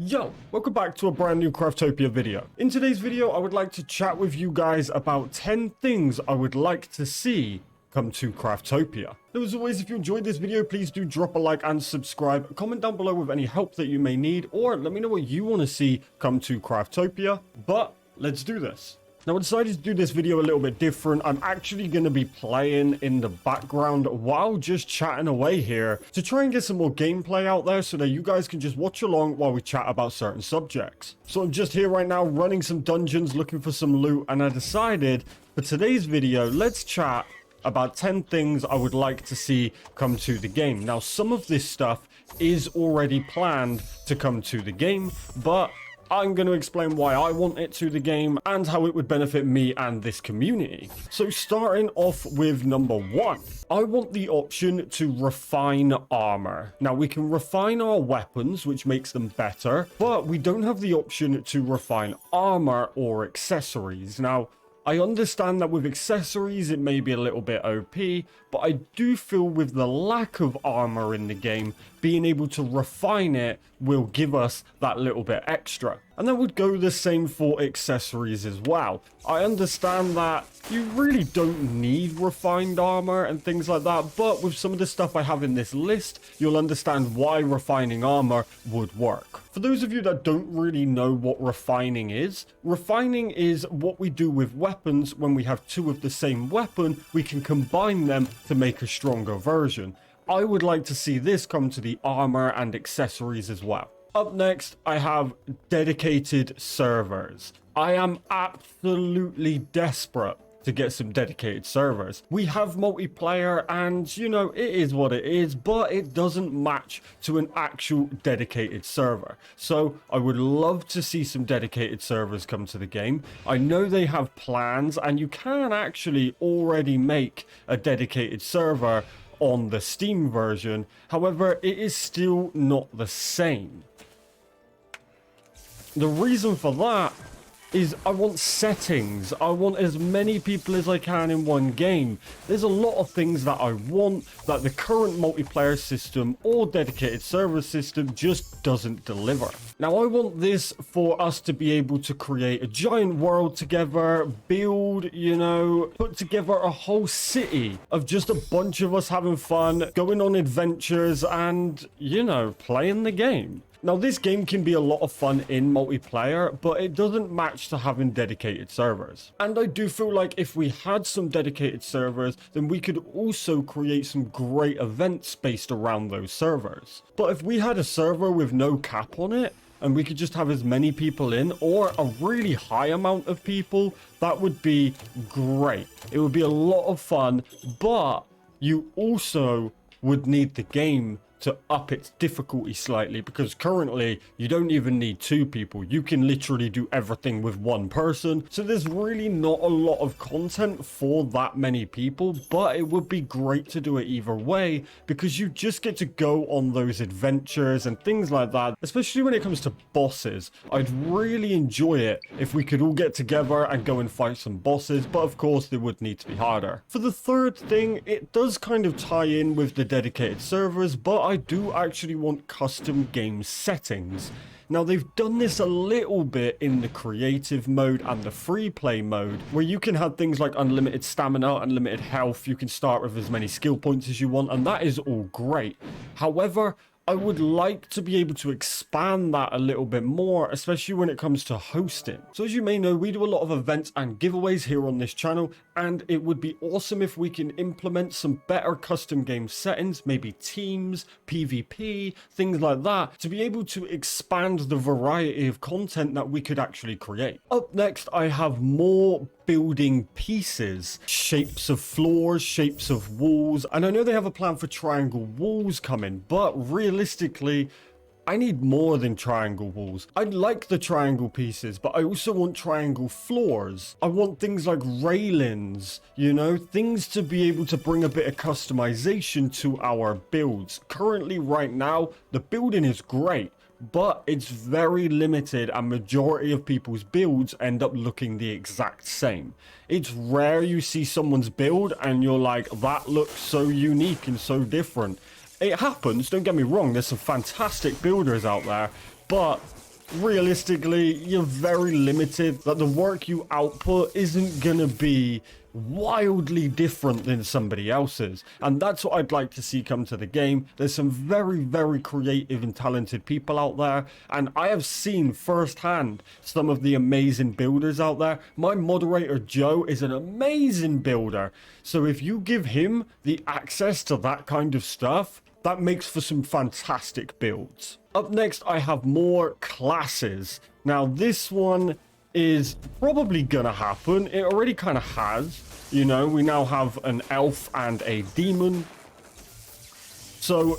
Yo, welcome back to a brand new Craftopia video. In today's video, I would like to chat with you guys about 10 things I would like to see come to Craftopia. Now, as always, if you enjoyed this video, please do drop a like and subscribe. Comment down below with any help that you may need, or let me know what you want to see come to Craftopia. But let's do this. Now, I decided to do this video a little bit different. I'm actually going to be playing in the background while just chatting away here to try and get some more gameplay out there so that you guys can just watch along while we chat about certain subjects. So I'm just here right now running some dungeons, looking for some loot, and I decided for today's video, let's chat about 10 things I would like to see come to the game. Now, some of this stuff is already planned to come to the game, but I'm going to explain why I want it to the game and how it would benefit me and this community. So starting off with number 1, I want the option to refine armor. Now, we can refine our weapons, which makes them better, but we don't have the option to refine armor or accessories. Now, I understand that with accessories it may be a little bit OP, but I do feel with the lack of armor in the game, being able to refine it will give us that little bit extra. And that would go the same for accessories as well. I understand that you really don't need refined armor and things like that, but with some of the stuff I have in this list, you'll understand why refining armor would work. For those of you that don't really know what refining is what we do with weapons. When we have two of the same weapon, we can combine them to make a stronger version. I would like to see this come to the armor and accessories as well. Up next, I have dedicated servers. I am absolutely desperate to get some dedicated servers. We have multiplayer and, you know, it is what it is, but it doesn't match to an actual dedicated server. So I would love to see some dedicated servers come to the game. I know they have plans and you can actually already make a dedicated server on the Steam version. However, it is still not the same. The reason for that is I want settings. I want as many people as I can in one game. There's a lot of things that I want that the current multiplayer system or dedicated server system just doesn't deliver. Now, I want this for us to be able to create a giant world together, build, you know, put together a whole city of just a bunch of us having fun, going on adventures and, you know, playing the game. Now, this game can be a lot of fun in multiplayer, but it doesn't match to having dedicated servers. And I do feel like if we had some dedicated servers, then we could also create some great events based around those servers. But if we had a server with no cap on it, and we could just have as many people in, or a really high amount of people, that would be great. It would be a lot of fun, but you also would need the game to up its difficulty slightly, because currently you don't even need 2 people. You can literally do everything with 1 person. So there's really not a lot of content for that many people, but it would be great to do it either way because you just get to go on those adventures and things like that, especially when it comes to bosses. I'd really enjoy it if we could all get together and go and fight some bosses, but of course they would need to be harder. For the third thing, it does kind of tie in with the dedicated servers, but I do actually want custom game settings. Now, they've done this a little bit in the creative mode and the free play mode, where you can have things like unlimited stamina, unlimited health, you can start with as many skill points as you want, and that is all great. However, I would like to be able to expand that a little bit more, especially when it comes to hosting. So as you may know, we do a lot of events and giveaways here on this channel, and it would be awesome if we can implement some better custom game settings, maybe teams, PvP, things like that, to be able to expand the variety of content that we could actually create. Up next, I have more building pieces, shapes of floors, shapes of walls, and I know they have a plan for triangle walls coming, but realistically, I need more than triangle walls. I like the triangle pieces, but I also want triangle floors. I want things like railings, you know, things to be able to bring a bit of customization to our builds. Currently, right now, the building is great, but it's very limited and majority of people's builds end up looking the exact same. It's rare you see someone's build and you're like, that looks so unique and so different. It happens, don't get me wrong, there's some fantastic builders out there, but realistically, you're very limited, that the work you output isn't gonna be wildly different than somebody else's, and that's what I'd like to see come to the game. There's some very creative and talented people out there, and I have seen firsthand some of the amazing builders out there. My moderator Joe is an amazing builder, so if you give him the access to that kind of stuff, that makes for some fantastic builds. Up next, I have more classes. Now this one is probably gonna happen. It already kind of has. You know, we now have an elf and a demon. So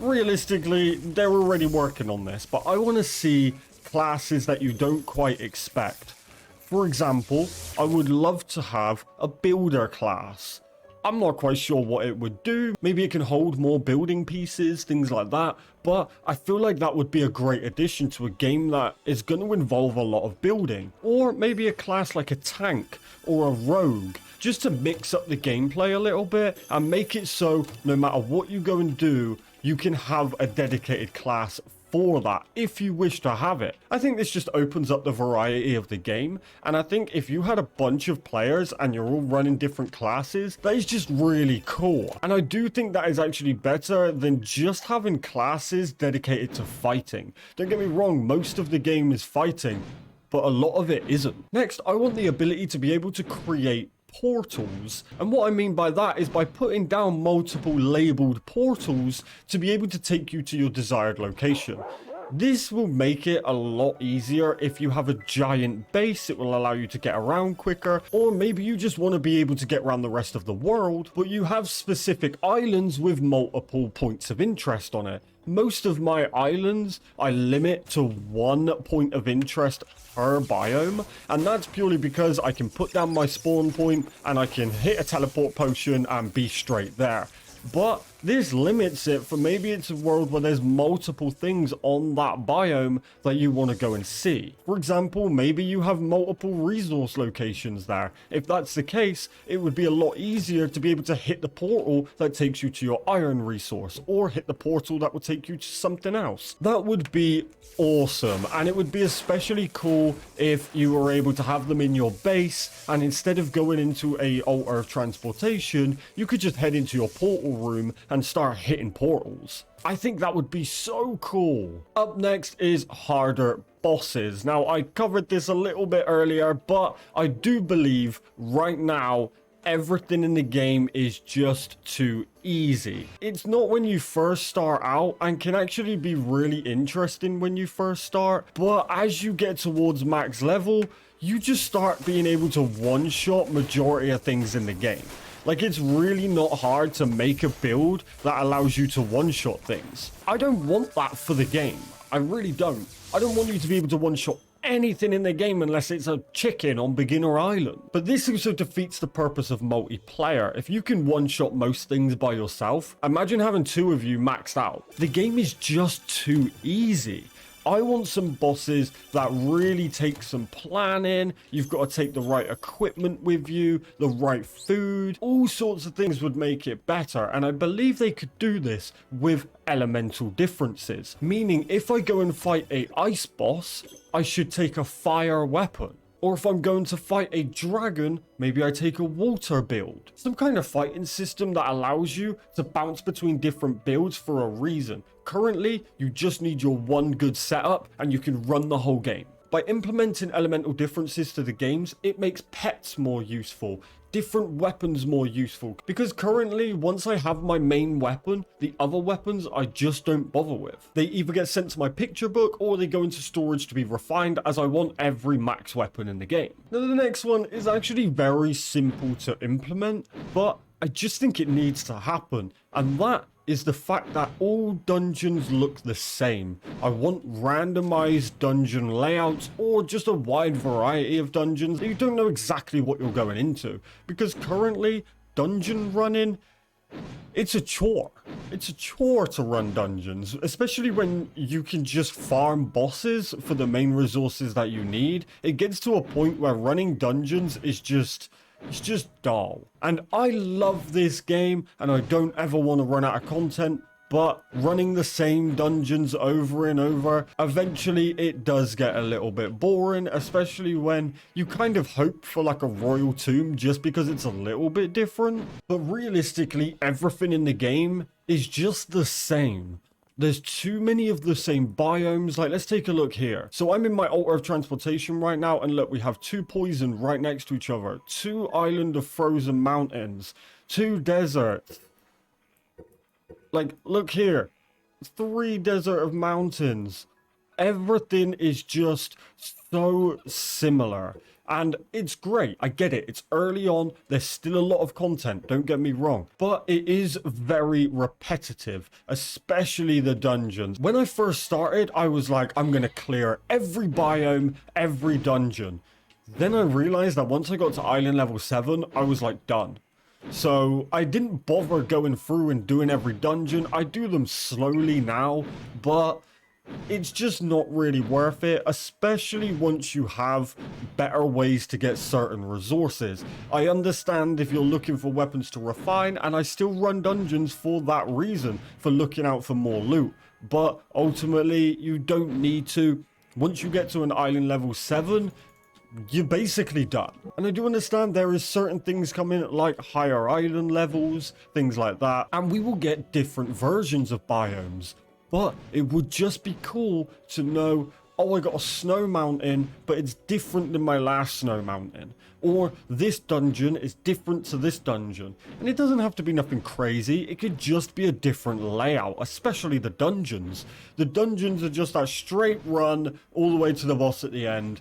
realistically, they're already working on this, but I want to see classes that you don't quite expect. For example, I would love to have a builder class. I'm not quite sure what it would do. Maybe it can hold more building pieces, things like that. But I feel like that would be a great addition to a game that is going to involve a lot of building. Or maybe a class like a tank or a rogue, just to mix up the gameplay a little bit and make it so no matter what you go and do, you can have a dedicated class for that if you wish to have it. I think this just opens up the variety of the game, and I think if you had a bunch of players and you're all running different classes, that is just really cool. And I do think that is actually better than just having classes dedicated to fighting. Don't get me wrong, most of the game is fighting, but a lot of it isn't. Next, I want the ability to be able to create portals, and what I mean by that is by putting down multiple labeled portals to be able to take you to your desired location. This will make it a lot easier if you have a giant base. It will allow you to get around quicker, or maybe you just want to be able to get around the rest of the world, but you have specific islands with multiple points of interest on it. Most of my islands I limit to 1 point of interest per biome, and that's purely because I can put down my spawn point and I can hit a teleport potion and be straight there. But this limits it for maybe it's a world where there's multiple things on that biome that you want to go and see. For example, maybe you have multiple resource locations there. If that's the case, it would be a lot easier to be able to hit the portal that takes you to your iron resource, or hit the portal that will take you to something else. That would be awesome, and it would be especially cool if you were able to have them in your base, and instead of going into a altar of transportation, you could just head into your portal room and start hitting portals. I think that would be so cool. Up next is harder bosses. Now, I covered this a little bit earlier, but I do believe right now everything in the game is just too easy. It's not when you first start out, and can actually be really interesting when you first start, but as you get towards max level, you just start being able to one-shot majority of things in the game. Like, it's really not hard to make a build that allows you to one-shot things. I don't want that for the game. I really don't. I don't want you to be able to one-shot anything in the game unless it's a chicken on beginner island. But this also defeats the purpose of multiplayer. If you can one-shot most things by yourself, imagine having 2 of you maxed out. The game is just too easy. I want some bosses that really take some planning. You've got to take the right equipment with you, the right food, all sorts of things would make it better. And I believe they could do this with elemental differences. Meaning, if I go and fight a ice boss, I should take a fire weapon. Or if I'm going to fight a dragon, maybe I take a water build. Some kind of fighting system that allows you to bounce between different builds for a reason. Currently, you just need your one good setup and you can run the whole game. By implementing elemental differences to the games, it makes pets more useful, different weapons more useful, because currently, once I have my main weapon, the other weapons I just don't bother with. They either get sent to my picture book or they go into storage to be refined, as I want every max weapon in the game. Now, the next one is actually very simple to implement, but I just think it needs to happen, and that is the fact that all dungeons look the same. I want randomized dungeon layouts, or just a wide variety of dungeons that you don't know exactly what you're going into, because currently dungeon running, it's a chore. It's a chore to run dungeons, especially when you can just farm bosses for the main resources that you need. It gets to a point where running dungeons is just, it's just dull. And I love this game, and I don't ever want to run out of content, but running the same dungeons over and over, eventually it does get a little bit boring, especially when you kind of hope for like a royal tomb just because it's a little bit different. But realistically, everything in the game is just the same. There's too many of the same biomes. Like, let's take a look here. So I'm in my altar of transportation right now, and look, we have 2 poison right next to each other, 2 island of frozen mountains, 2 deserts. Like, look here, 3 desert of mountains. Everything is just so similar. And it's great. I get it. It's early on. There's still a lot of content. Don't get me wrong. But it is very repetitive, especially the dungeons. When I first started, I was like, I'm going to clear every biome, every dungeon. Then I realized that once I got to island level 7, I was like, done. So I didn't bother going through and doing every dungeon. I do them slowly now, but it's just not really worth it, especially once you have better ways to get certain resources. I understand if you're looking for weapons to refine, and I still run dungeons for that reason, for looking out for more loot. But ultimately, you don't need to. Once you get to an island level 7, you're basically done. And I do understand there is certain things coming like higher island levels, things like that, and we will get different versions of biomes. But it would just be cool to know, oh, I got a snow mountain, but it's different than my last snow mountain. Or this dungeon is different to this dungeon. And it doesn't have to be nothing crazy. It could just be a different layout, especially the dungeons. The dungeons are just that straight run all the way to the boss at the end.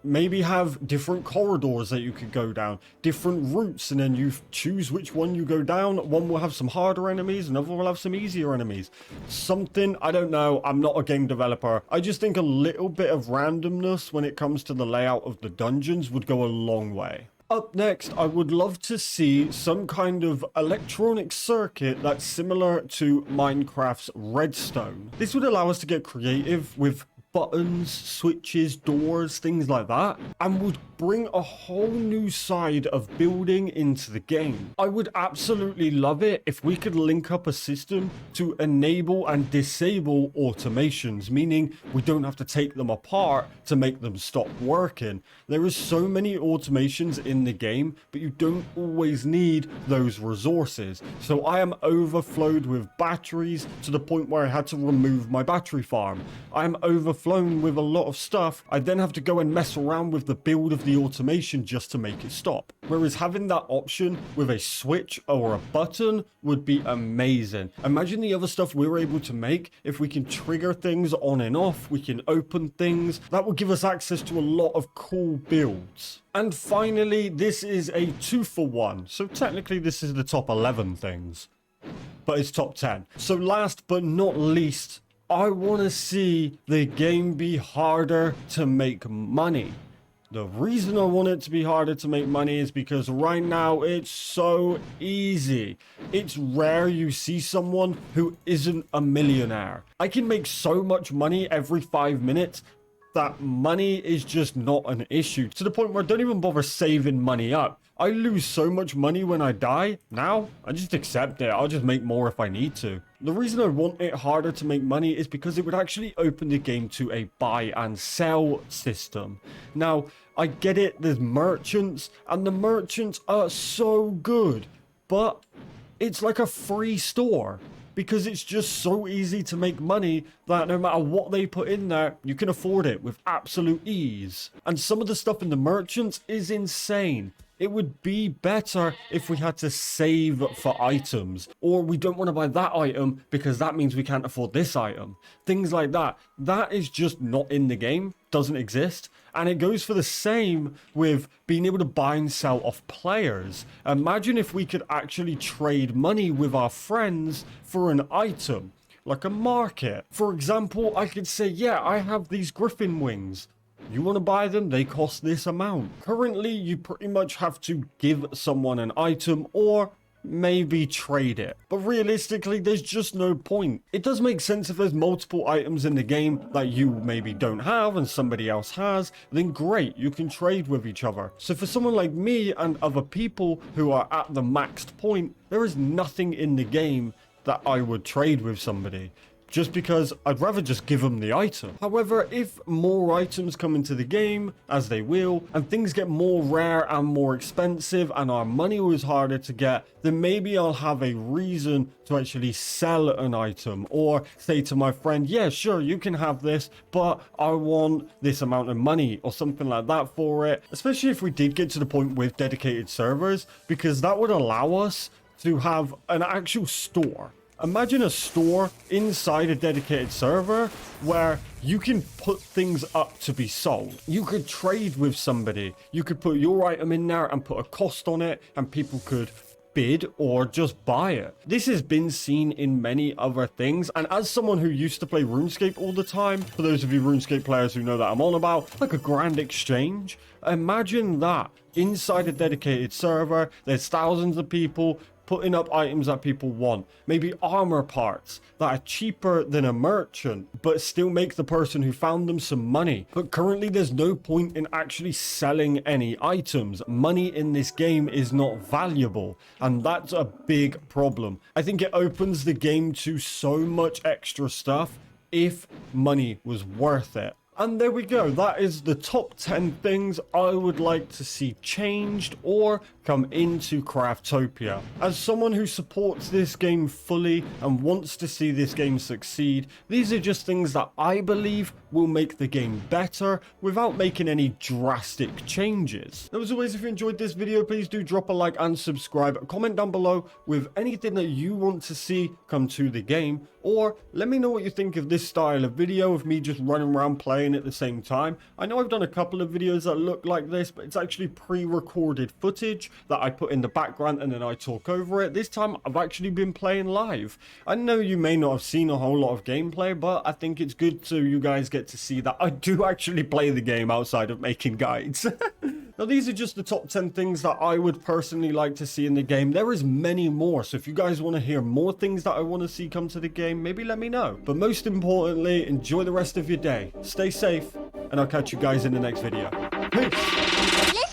Maybe have different corridors that you could go down, different routes, and then you choose which one you go down. One will have some harder enemies, another will have some easier enemies. Something, I don't know, I'm not a game developer. I just think a little bit of randomness when it comes to the layout of the dungeons would go a long way. Up next, I would love to see some kind of electronic circuit that's similar to Minecraft's redstone. This would allow us to get creative with buttons, switches, doors, things like that, and would bring a whole new side of building into the game. I would absolutely love it if we could link up a system to enable and disable automations, meaning we don't have to take them apart to make them stop working. There is so many automations in the game, but you don't always need those resources. So I am overflowed with batteries to the point where I had to remove my battery farm. I am overflown with a lot of stuff. I then have to go and mess around with the build of the automation just to make it stop. Whereas having that option with a switch or a button would be amazing. Imagine the other stuff we're able to make. If we can trigger things on and off, we can open things. That will give us access to a lot of cool builds. And finally, this is a 2-for-1. So technically this is the top 11 things, but it's top 10. So last but not least, I want to see the game be harder to make money. The reason I want it to be harder to make money is because right now it's so easy. It's rare you see someone who isn't a millionaire. I can make so much money every 5 minutes that money is just not an issue, to the point where I don't even bother saving money up. I lose so much money when I die. Now, I just accept it. I'll just make more if I need to. The reason I want it harder to make money is because it would actually open the game to a buy and sell system. Now, I get it, there's merchants, and the merchants are so good, but it's like a free store, because it's just so easy to make money that no matter what they put in there, you can afford it with absolute ease. And some of the stuff in the merchants is insane. It would be better if we had to save for items, or we don't want to buy that item because that means we can't afford this item. Things like that. That is just not in the game, doesn't exist. And it goes for the same with being able to buy and sell off players. Imagine if we could actually trade money with our friends for an item, like a market. For example, I could say, yeah, I have these griffin wings. You want to buy them? They cost this amount. Currently, you pretty much have to give someone an item or maybe trade it. But realistically, there's just no point. It does make sense if there's multiple items in the game that you maybe don't have and somebody else has, then great, you can trade with each other. So for someone like me and other people who are at the maxed point, there is nothing in the game that I would trade with somebody, just because I'd rather just give them the item. However, if more items come into the game, as they will, and things get more rare and more expensive and our money was harder to get, then maybe I'll have a reason to actually sell an item, or say to my friend, yeah, sure, you can have this, but I want this amount of money or something like that for it, especially if we did get to the point with dedicated servers, because that would allow us to have an actual store. Imagine a store inside a dedicated server where you can put things up to be sold. You could trade with somebody. You could put your item in there and put a cost on it, and people could bid or just buy it. This has been seen in many other things, and as someone who used to play RuneScape all the time, for those of you RuneScape players who know that I'm on about, like a grand exchange, imagine that inside a dedicated server. There's thousands of people putting up items that people want, maybe armor parts that are cheaper than a merchant but still make the person who found them some money. But currently there's no point in actually selling any items. Money in this game is not valuable, and that's a big problem. I think it opens the game to so much extra stuff if money was worth it. And there we go, that is the top 10 things I would like to see changed or come into Craftopia. As someone who supports this game fully and wants to see this game succeed, these are just things that I believe will make the game better without making any drastic changes. Now, as always, if you enjoyed this video, please do drop a like and subscribe. Comment down below with anything that you want to see come to the game, or let me know what you think of this style of video of me just running around playing at the same time. I know I've done a couple of videos that look like this, but it's actually pre-recorded footage that I put in the background and then I talk over it. This time I've actually been playing live. I know you may not have seen a whole lot of gameplay, but I think it's good so you guys get to see that I do actually play the game outside of making guides. Now, these are just the top 10 things that I would personally like to see in the game. There is many more, so if you guys want to hear more things that I want to see come to the game, maybe let me know. But most importantly, enjoy the rest of your day. Stay safe, and I'll catch you guys in the next video. Peace!